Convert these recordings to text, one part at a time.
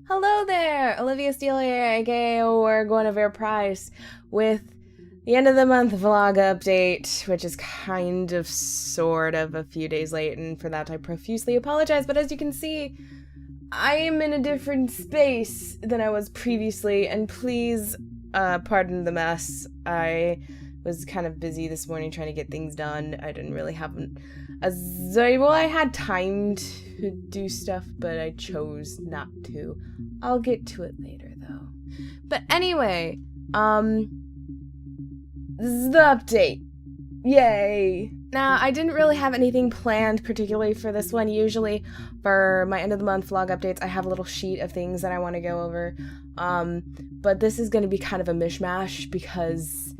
Hello there, Olivia Steele here, aka or Guinevere Price, with the end of the month vlog update, which is kind of, sort of, a few days late, and for that I profusely apologize, but as you can see, I am in a different space than I was previously, and please, pardon the mess. I was kind of busy this morning trying to get things done. I didn't really have I had time to do stuff, but I chose not to. I'll get to it later, though. But anyway, this is the update. Yay! Now, I didn't really have anything planned particularly for this one. Usually, for my end of the month vlog updates, I have a little sheet of things that I want to go over. But this is going to be kind of a mishmash because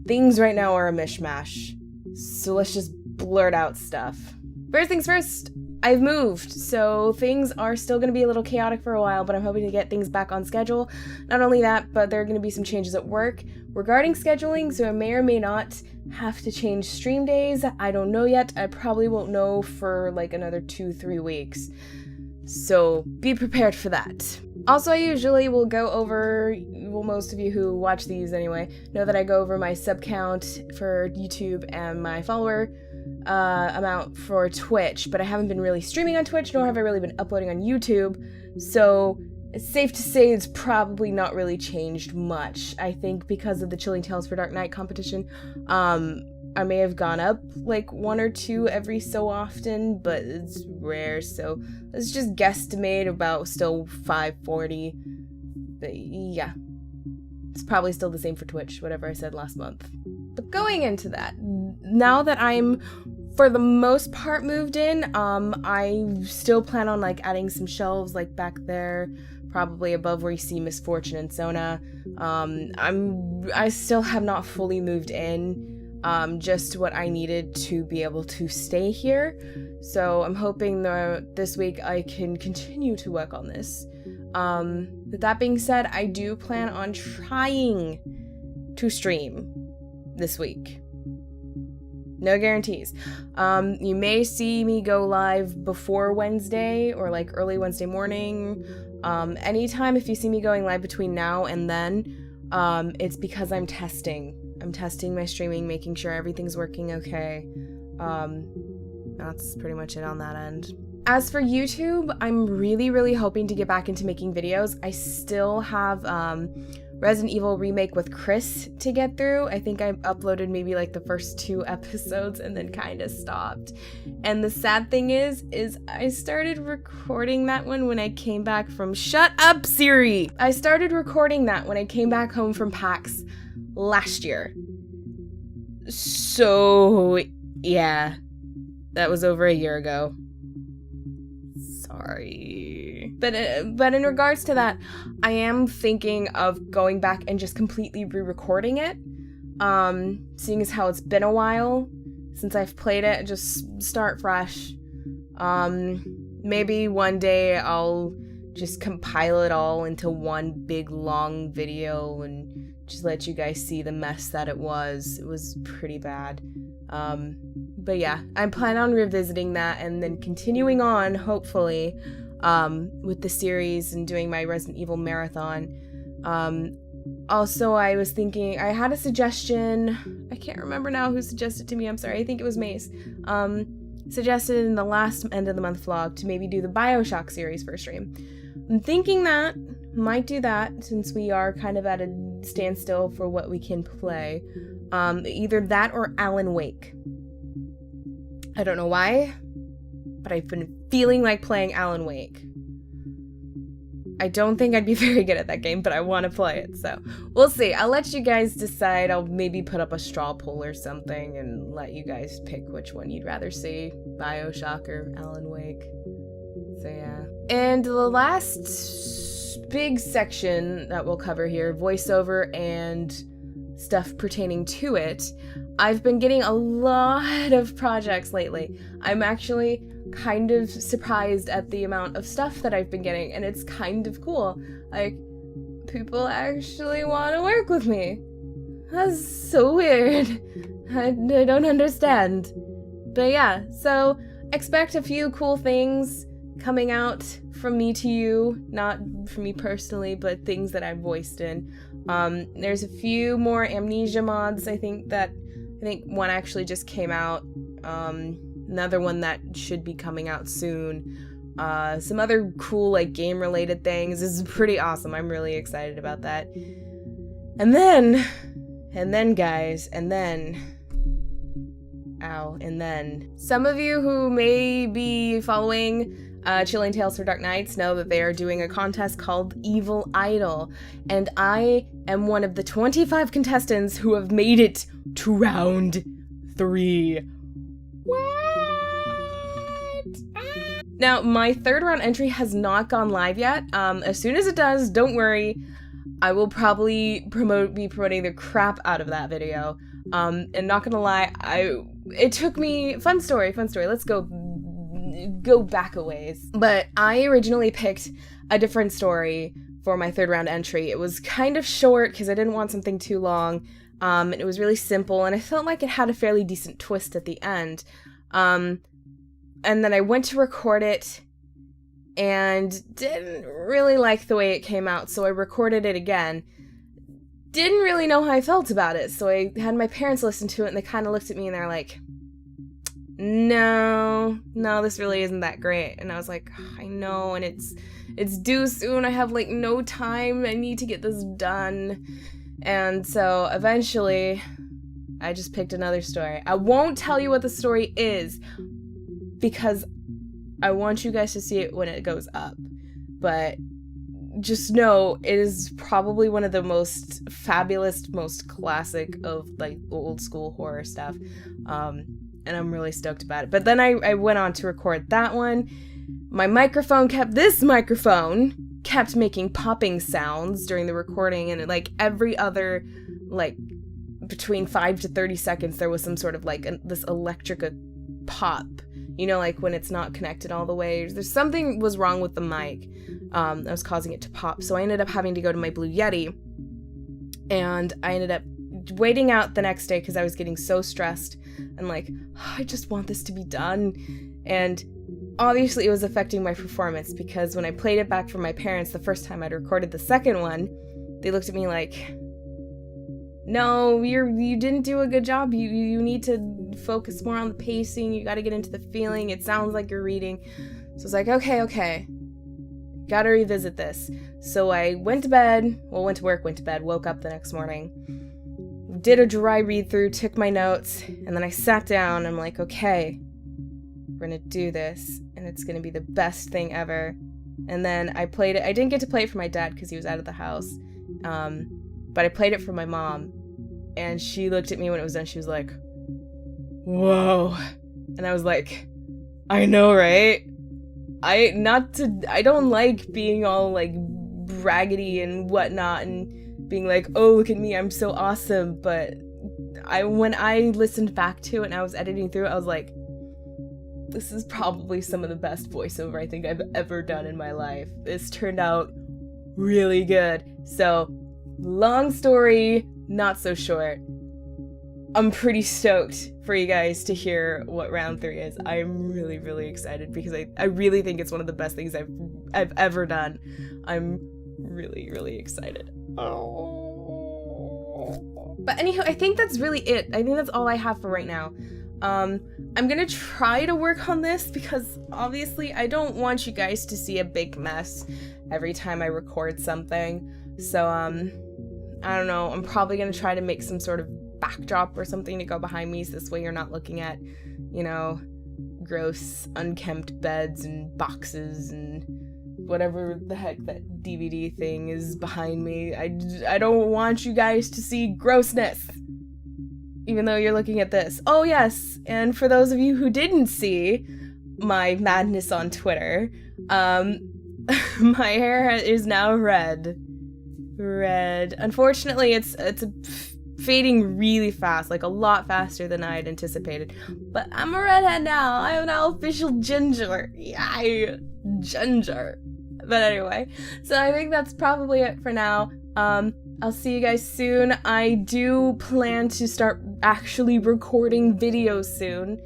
things right now are a mishmash. So let's just blurt out stuff. First things first, I've moved, so things are still going to be a little chaotic for a while, but I'm hoping to get things back on schedule. Not only that, but there are going to be some changes at work regarding scheduling, so I may or may not have to change stream days. I don't know yet. I probably won't know for like another 2-3 weeks. So be prepared for that. Also, I usually will go over, well, most of you who watch these anyway, know that I go over my sub count for YouTube and my follower amount for Twitch, but I haven't been really streaming on Twitch, nor have I really been uploading on YouTube, so it's safe to say it's probably not really changed much. I think because of the Chilling Tales for Dark Knight competition, I may have gone up like 1 or 2 every so often, but it's rare, so let's just guesstimate about still 540. But yeah, it's probably still the same for Twitch, whatever I said last month. But going into that, now that I'm for the most part moved in, I still plan on like adding some shelves like back there, probably above where you see Miss Fortune and Sona. I still have not fully moved in, just what I needed to be able to stay here. So I'm hoping this week I can continue to work on this. With that being said, I do plan on trying to stream this week. No guarantees. You may see me go live before Wednesday or like early Wednesday morning. Anytime if you see me going live between now and then, it's because I'm testing. I'm testing my streaming, making sure everything's working okay. That's pretty much it on that end. As for YouTube, I'm really hoping to get back into making videos. I still have Resident Evil Remake with Chris to get through. I think I uploaded maybe like the first 2 episodes and then kind of stopped. And the sad thing is I started recording that one when I came back from— Shut up, Siri! I started recording that when I came back home from PAX last year. So, yeah. That was over a year ago. Sorry. But in regards to that, I am thinking of going back and just completely re-recording it. Seeing as how it's been a while since I've played it, just start fresh. Maybe one day I'll just compile it all into one big long video and just let you guys see the mess that it was. It was pretty bad. But yeah, I plan on revisiting that and then continuing on, hopefully, with the series and doing my Resident Evil marathon. Also, I was thinking, I had a suggestion, I can't remember now who suggested to me, I'm sorry, I think it was Mace, suggested in the last end of the month vlog to maybe do the BioShock series for a stream. I'm thinking that, might do that, since we are kind of at a standstill for what we can play. Either that or Alan Wake. I don't know why, but I've been feeling like playing Alan Wake. I don't think I'd be very good at that game, but I want to play it, so we'll see. I'll let you guys decide. I'll maybe put up a straw poll or something and let you guys pick which one you'd rather see, BioShock or Alan Wake. So yeah. And the last big section that we'll cover here, voiceover and stuff pertaining to it, I've been getting a lot of projects lately. I'm actually kind of surprised at the amount of stuff that I've been getting, and it's kind of cool. Like, people actually want to work with me. That's so weird. I don't understand. But yeah, so expect a few cool things coming out from me to you, not from me personally, but things that I've voiced in. There's a few more Amnesia mods. I think one actually just came out. Another one that should be coming out soon. Some other cool like game related things. This is pretty awesome. I'm really excited about that. And then guys, and then some of you who may be following Chilling Tales for Dark Nights know that they are doing a contest called Evil Idol, and I am one of the 25 contestants who have made it to round 3. What? Now, my third round entry has not gone live yet. As soon as it does, don't worry, I will probably be promoting the crap out of that video. And not gonna lie, it took me, fun story, let's go back a ways. But I originally picked a different story for my third round entry. It was kind of short because I didn't want something too long, and it was really simple, and I felt like it had a fairly decent twist at the end. And then I went to record it, and didn't really like the way it came out, so I recorded it again. Didn't really know how I felt about it, so I had my parents listen to it, and they kind of looked at me and they're like, no, this really isn't that great. And I was like, I know, and it's due soon, I have like no time, I need to get this done. And so eventually I just picked another story. I won't tell you what the story is because I want you guys to see it when it goes up, but just know it is probably one of the most fabulous, most classic of like old school horror stuff, and I'm really stoked about it. But then I went on to record that one. This microphone kept making popping sounds during the recording, and like every other, like between 5 to 30 seconds there was some sort of like this electric pop, you know, like when it's not connected all the way. There's something was wrong with the mic that was causing it to pop, so I ended up having to go to my Blue Yeti, and I ended up waiting out the next day because I was getting so stressed and like, I just want this to be done. And obviously it was affecting my performance because when I played it back for my parents the first time I'd recorded the second one, they looked at me like, no, you didn't do a good job. You need to focus more on the pacing. You got to get into the feeling. It sounds like you're reading. So I was like, okay. Gotta revisit this. So I went to work, went to bed, woke up the next morning, did a dry read through, took my notes, and then I sat down. I'm like, okay, we're gonna do this, and it's gonna be the best thing ever. And then I played it. I didn't get to play it for my dad because he was out of the house, but I played it for my mom, and she looked at me when it was done. She was like, whoa. And I was like, I know, right? I don't like being all like braggedy and whatnot and being like, oh, look at me, I'm so awesome. But when I listened back to it and I was editing through it, I was like, this is probably some of the best voiceover I think I've ever done in my life. This turned out really good. So, long story, not so short. I'm pretty stoked for you guys to hear what round 3 is. I'm really, really excited because I really think it's one of the best things I've ever done. I'm really, really excited. Oh. But anywho, I think that's really it. I think that's all I have for right now. I'm gonna try to work on this because obviously I don't want you guys to see a big mess every time I record something. So, I don't know. I'm probably gonna try to make some sort of backdrop or something to go behind me, so this way you're not looking at, you know, gross unkempt beds and boxes and whatever the heck that DVD thing is behind me. I don't want you guys to see grossness, even though you're looking at this. Oh yes, and for those of you who didn't see my madness on Twitter, my hair is now red. Unfortunately, it's fading really fast, like a lot faster than I had anticipated. But I'm a redhead now. I am now official ginger. Yay, ginger. But anyway, so I think that's probably it for now. I'll see you guys soon. I do plan to start actually recording videos soon.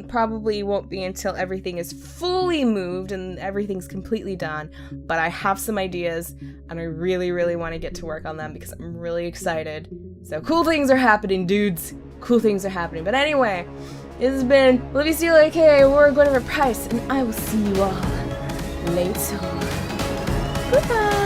Probably won't be until everything is fully moved and everything's completely done, but I have some ideas and I really, really want to get to work on them because I'm really excited. So cool things are happening, dudes. Cool things are happening. But anyway, this has been Olivia Steele, aka Aurora Gwynevere Price, and I will see you all later. Goodbye.